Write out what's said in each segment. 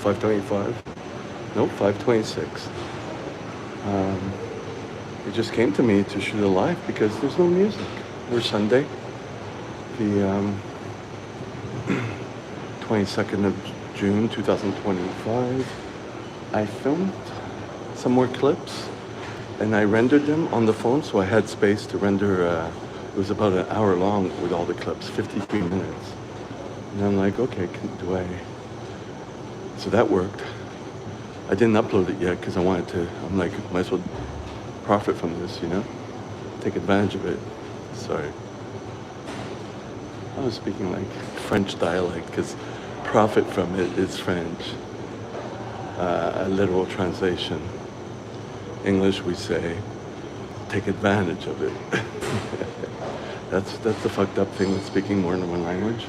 5:25. Nope, 5:26. It just came to me to shoot a live because there's no music. We're Sunday, the 22nd of June 2025. I filmed some more clips and I rendered them on the phone, so I had space to render. It was about an hour long with all the clips, 53 minutes. And I'm like, okay, do I? So that worked. I didn't upload it yet because I wanted to. I'm like, might as well profit from this, you know? Take advantage of it. Sorry. I was speaking like French dialect because profit from it is French. A literal translation. English, we say, take advantage of it. That's the fucked up thing with speaking more than one language.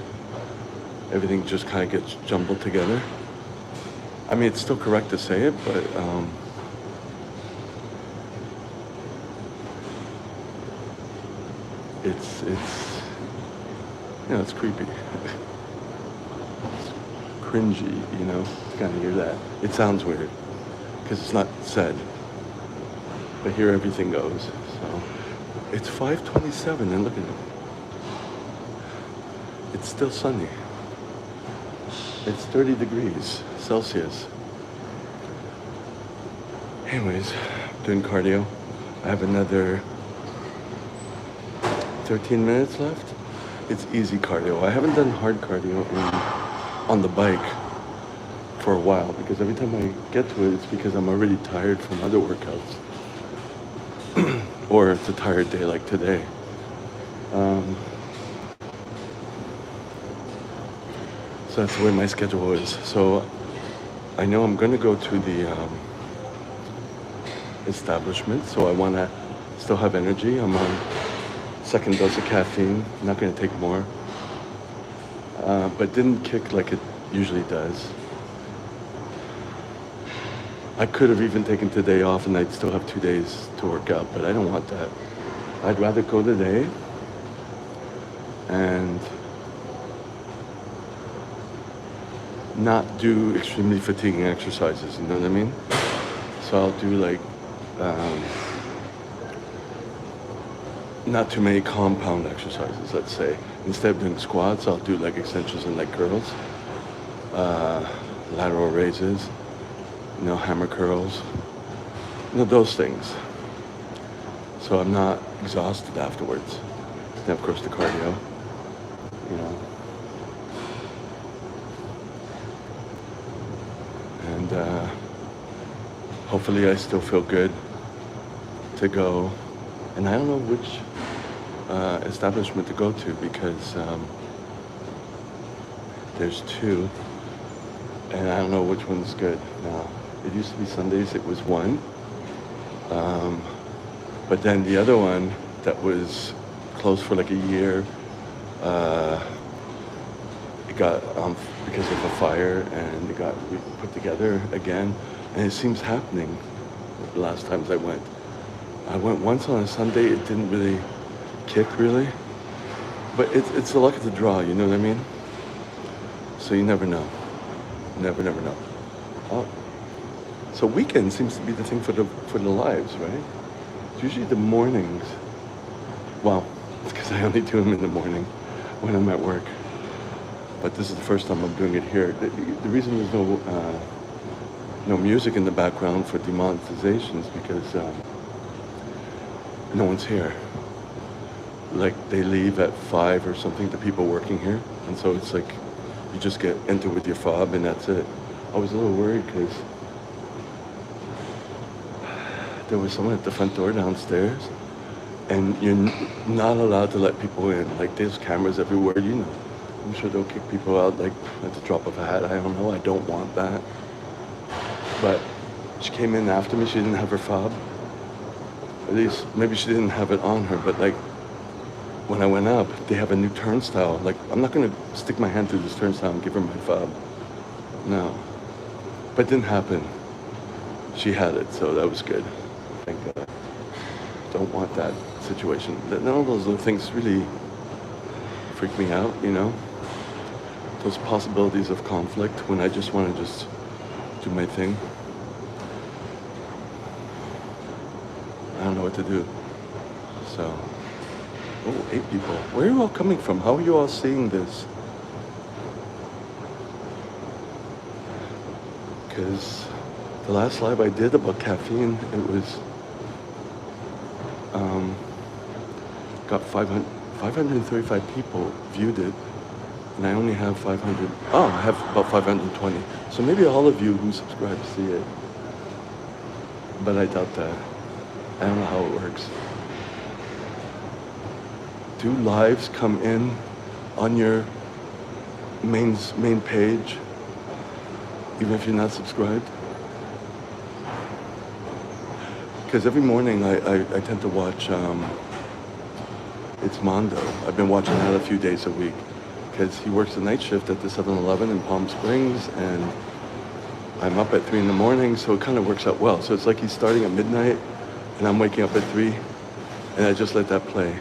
Everything just kind of gets jumbled together. I mean, it's still correct to say it, but it's it's creepy. It's cringy, you know, to kind of hear that. It sounds weird because it's not said, but here everything goes. So it's 5:27 and look at it. It's still sunny. It's 30 degrees Celsius. Anyways, doing cardio. I have another 13 minutes left. It's easy cardio. I haven't done hard cardio on the bike for a while because every time I get to it, it's because I'm already tired from other workouts. Or it's a tired day like today. So that's the way my schedule is. So I know I'm gonna go to the establishment, so I wanna still have energy. I'm on second dose of caffeine, I'm not gonna take more. But didn't kick like it usually does. I could have even taken today off and I'd still have 2 days to work out, but I don't want that. I'd rather go today and not do extremely fatiguing exercises, you know what I mean? So I'll do like, not too many compound exercises, let's say. Instead of doing squats, I'll do like extensions and leg curls, lateral raises, hammer curls, those things. So I'm not exhausted afterwards. Then of course the cardio, And hopefully I still feel good to go. And I don't know which establishment to go to because there's two, and I don't know which one's good now. It used to be Sundays, it was one. But then the other one that was closed for like a year, it got, because of a fire, and it got put together again. And it seems happening the last times I went. I went once on a Sunday, it didn't really kick really. But it's the luck of the draw, you know what I mean? So you never know. Never know. So weekend seems to be the thing for the lives, right? It's usually the mornings. Well, it's because I only do them in the morning when I'm at work. But this is the first time I'm doing it here. The reason there's no music in the background for demonetization is because no one's here. Like they leave at 5 or something, the people working here. And so it's like, you just enter with your fob and that's it. I was a little worried because there was someone at the front door downstairs and you're not allowed to let people in. Like there's cameras everywhere, I'm sure they'll kick people out like at the drop of a hat. I don't know, I don't want that. But she came in after me, she didn't have her fob. At least, maybe she didn't have it on her, but like when I went up, they have a new turnstile. Like, I'm not gonna stick my hand through this turnstile and give her my fob. No. But it didn't happen. She had it, so that was good. Thank God. Don't want that situation. None of those little things really freak me out, Those possibilities of conflict when I just want to just do my thing. I don't know what to do. So, oh, 8 people. Where are you all coming from? How are you all seeing this? Because the last live I did about caffeine, it was, got 535 people viewed it, and I only have 500, I have about 520. So maybe all of you who subscribe see it, but I doubt that. I don't know how it works. Do lives come in on your main page, even if you're not subscribed? Because every morning I tend to watch It's Mondo. I've been watching that a few days a week because he works the night shift at the 7-Eleven in Palm Springs, and I'm up at 3 in the morning, so it kind of works out well. So it's like he's starting at midnight and I'm waking up at 3, and I just let that play.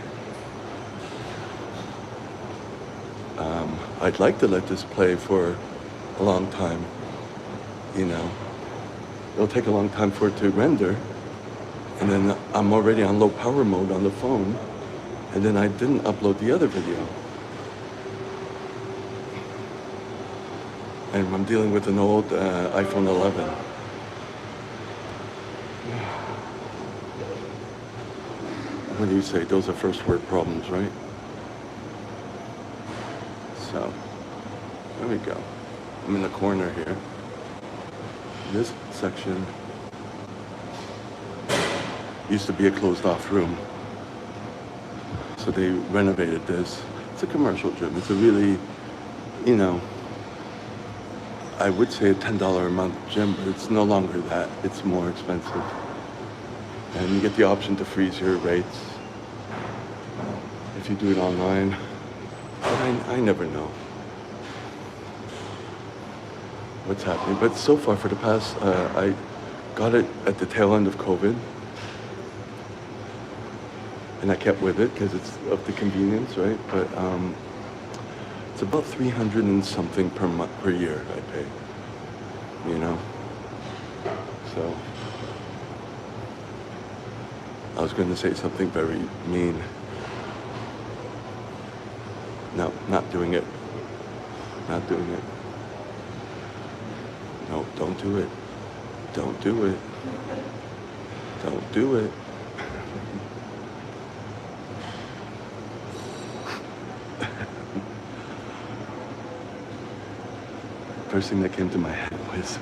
I'd like to let this play for a long time, you know. It'll take a long time for it to render, and then I'm already on low power mode on the phone, and then I didn't upload the other video. And I'm dealing with an old iPhone 11. What do you say? Those are first world problems, right? So, there we go. I'm in the corner here. This section used to be a closed off room. So they renovated this. It's a commercial gym. It's a really, you know, I would say a $10 a month gym, but it's no longer that. It's more expensive. And you get the option to freeze your rates if you do it online. But I never know what's happening. But so far, for the past, I got it at the tail end of COVID. And I kept with it because it's of the convenience, right? But it's about 300 and something per year I pay, you know? So, I was going to say something very mean. No, not doing it. Not doing it. No, don't do it. Don't do it. Don't do it. First thing that came to my head was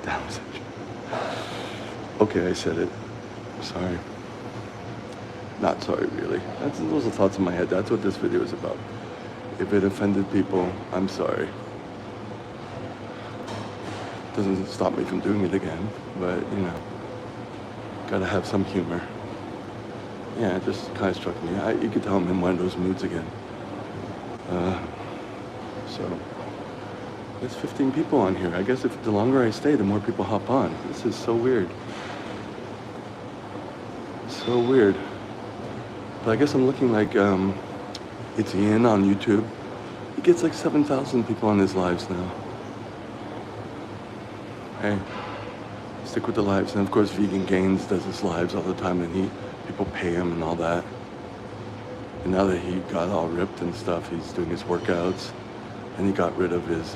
Down syndrome. Okay, I said it. Sorry. Not sorry, really. Those are thoughts in my head. That's what this video is about. If it offended people, I'm sorry. Doesn't stop me from doing it again, but, you know, gotta have some humor. Yeah, it just kind of struck me. You could tell I'm in one of those moods again. So, there's 15 people on here. I guess if the longer I stay, the more people hop on. This is so weird. So weird. But I guess I'm looking like, it's Ian on YouTube. He gets like 7,000 people on his lives now. Hey, stick with the lives. And of course, Vegan Gains does his lives all the time, and people pay him and all that. And now that he got all ripped and stuff, he's doing his workouts, and he got rid of his,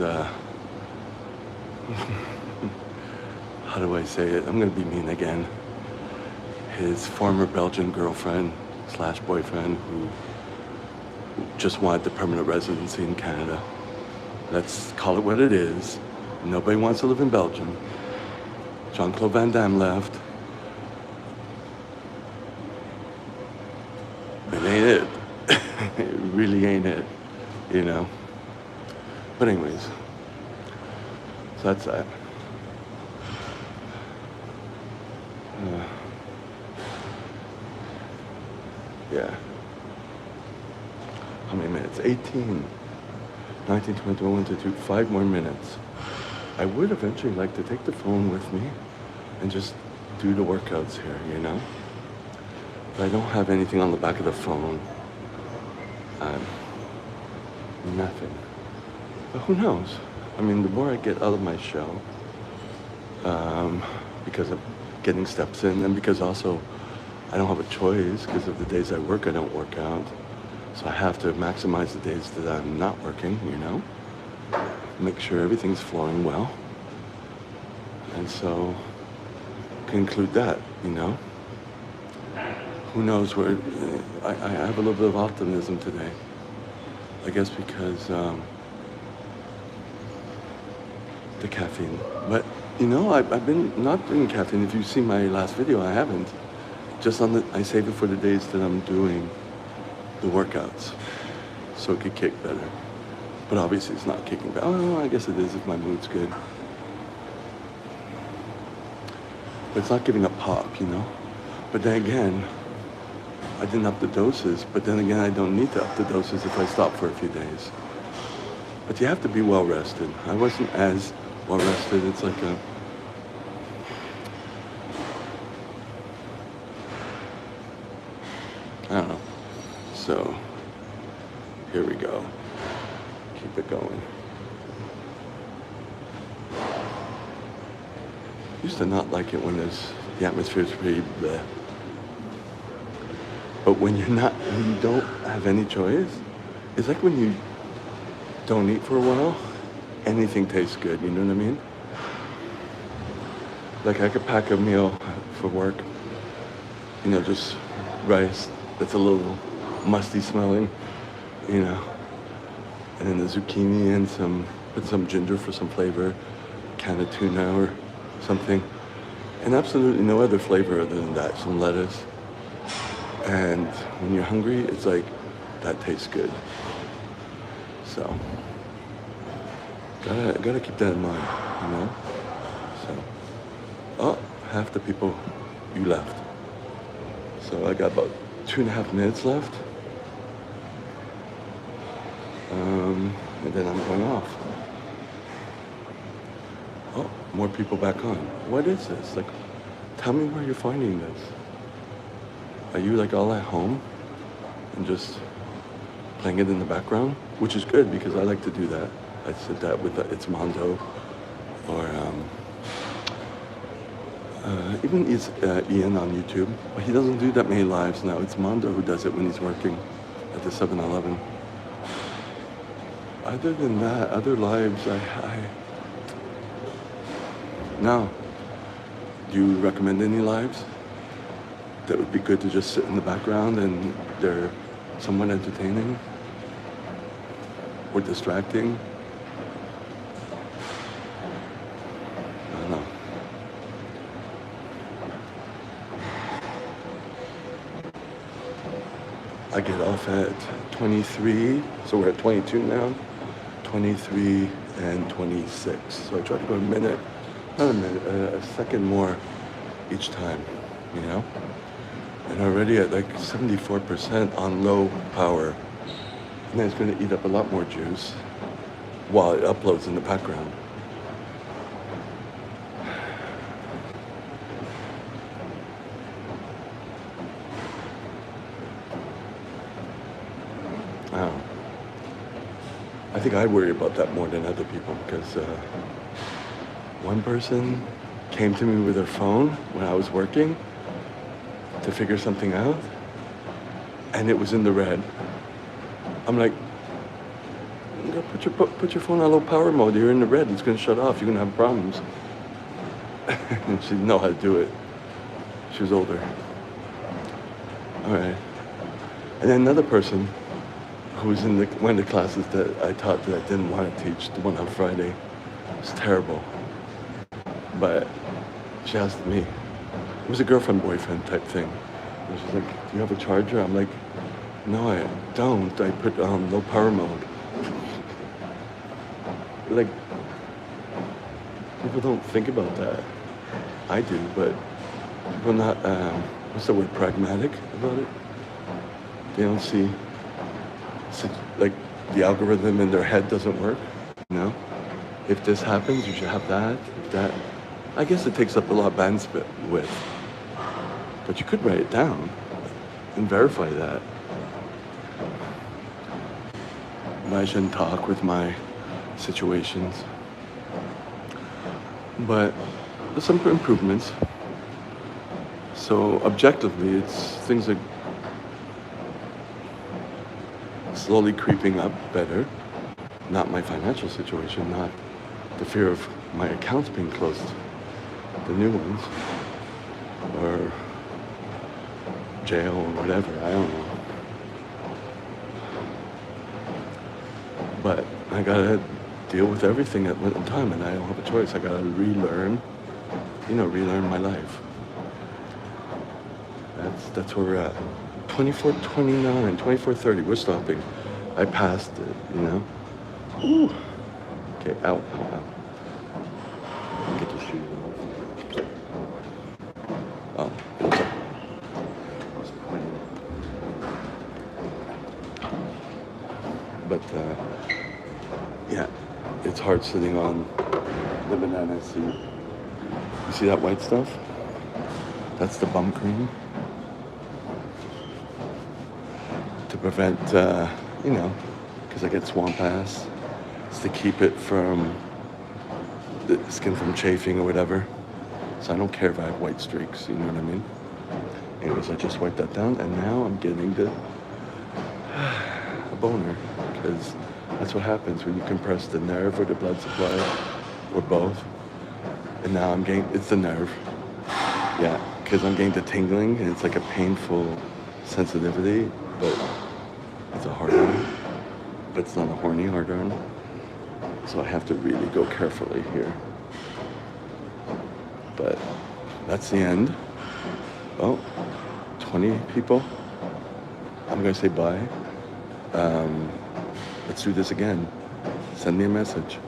how do I say it? I'm gonna be mean again. His former Belgian girlfriend / boyfriend who just wanted the permanent residency in Canada. Let's call it what it is. Nobody wants to live in Belgium. Jean-Claude Van Damme left. It ain't it. It really ain't it, you know. But anyways, so that's that. Yeah. How many minutes? 18, 19, 20, 21, 22, 5 more minutes. I would eventually like to take the phone with me and just do the workouts here, you know? But I don't have anything on the back of the phone. Nothing. But who knows? I mean, the more I get out of my shell, um, because of getting steps in, and because also I don't have a choice because of the days I work, I don't work out. So I have to maximize the days that I'm not working, make sure everything's flowing well. And so conclude that, Who knows where, I have a little bit of optimism today. I guess because the caffeine. But, I've been not doing caffeine. If you see my last video, I haven't. I save it for the days that I'm doing the workouts, so it could kick better. But obviously it's not kicking back. Oh, I guess it is if my mood's good. But it's not giving a pop, But then again, I didn't up the doses, but then again, I don't need to up the doses if I stop for a few days. But you have to be well rested. I wasn't as well rested. It's like I don't know. So, here we go. Keep it going. Used to not like it when the atmosphere's pretty bleh. But when you don't have any choice, it's like when you don't eat for a while, anything tastes good, you know what I mean? Like I could pack a meal for work, just rice that's a little musty smelling, and then the zucchini and put some ginger for some flavor, can of tuna or something, and absolutely no other flavor other than that, some lettuce. And when you're hungry, it's like, that tastes good. So, gotta keep that in mind, So, oh, half the people, you left. So I got about 2.5 minutes left. And then I'm going off. Oh, more people back on. What is this? Like, tell me where you're finding this. Are you like all at home and just playing it in the background? Which is good because I like to do that. I said that with it's Mondo or even Ian on YouTube. But he doesn't do that many lives now. It's Mondo who does it when he's working at the 7-Eleven. Other than that, other lives, no. Do you recommend any lives that would be good to just sit in the background and they're somewhat entertaining or distracting? I don't know. I get off at 23, so we're at 22 now, 23 and 26. So I try to go a second more each time, And already at like 74% on low power. And then it's going to eat up a lot more juice while it uploads in the background. I think I worry about that more than other people because one person came to me with her phone when I was working to figure something out, and it was in the red. I'm like, put your phone on low power mode. You're in the red. It's going to shut off. You're going to have problems. And she didn't know how to do it. She was older. All right. And then another person who was in one of the classes that I taught that I didn't want to teach, the one on Friday. It was terrible. But she asked me. It was a girlfriend-boyfriend type thing. And she's like, do you have a charger? I'm like, no, I don't. I put low power mode. Like, people don't think about that. I do, but people are not, what's the word, pragmatic about it? They don't see, like, the algorithm in their head doesn't work, If this happens, you should have that, if that. I guess it takes up a lot of bandwidth. But you could write it down and verify that. I shouldn't talk with my situations. But there's some improvements. So objectively, things are slowly creeping up better. Not my financial situation, not the fear of my accounts being closed, the new ones, or jail or whatever, I don't know. But I gotta deal with everything at one time, and I don't have a choice. I gotta relearn my life. That's where we're at. 24:29, 24:30, we're stopping. I passed it, Ooh. Okay, ow. Get the shoes off. Oh, what's up? What's the point? But, yeah, it's hard sitting on the banana seat. You see that white stuff? That's the bum cream. To prevent, because I get swamp ass. It's to keep it from the skin from chafing or whatever. So I don't care if I have white streaks, you know what I mean? Anyways, I just wiped that down, and now I'm getting a boner, because that's what happens when you compress the nerve or the blood supply, or both. And now it's the nerve. Yeah, because I'm getting the tingling, and it's like a painful sensitivity, but it's a hard on. But it's not a horny hard on. So I have to really go carefully here. But that's the end. Oh, 20 people. I'm gonna say bye. Let's do this again. Send me a message.